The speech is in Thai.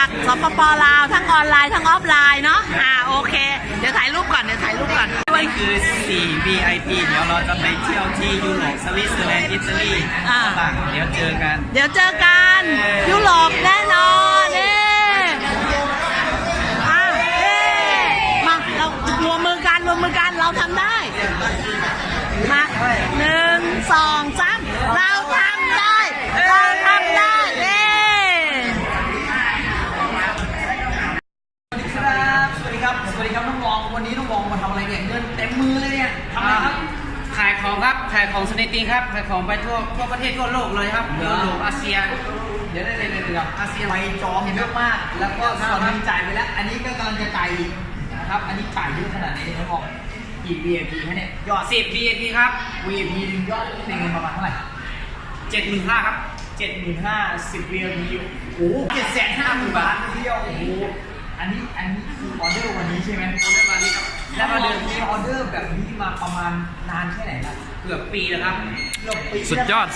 จากสปป.ลาวทั้งออนไลน์ทั้งออฟไลน์เนาะโอเคเดี๋ยวถ่ายรูปก่อนนี่คือ4 VIP เดี๋ยวเราจะไปเที่ยวที่ยุโรปสวิตเซอร์แลนด์อิตาลีต่างเดี๋ยวเจอกันยุโรปแน่นอนมาเรารวมมือกันเราทำได้มา1 2 3เราทำได้เย้สวัสดีครับน้องวองวันนี้น้องวองมาทำอะไรเนี่ยเงินเต็มมือเลยเนี่ยทำอะไรครับขายของครับขายของสเนตติ้งครับขายของไปทั่วประเทศทั่วโลกเลยครับยุโรปอาเซียเดี๋ยวอาเซียไปจองเยอะมากแล้วก็ส่วนนึงจ่ายไปแล้วอันนี้ก็กำลังจะจ่ายอีกนะครับอันนี้จ่ายเยอะขนาดนี้น้องวองกี่ VIP ฮะเนี่ยยอด10 VIP ครับ VIP หนึ่งยอดเป็นเงินประมาณเท่าไหร่75,000ครับ75,000 10 VIP โอ้750,000 บาทเดียวโอ้โหอันนี้คือออเดอร์วันนี้ใช่ไหมออเดอร์วันนี้ครับแล้วมาเดินมีออเดอร์แบบนี้มาประมาณนานแค่ไหนครับเกือบปีแล้วครับเกือบปีสุดยอด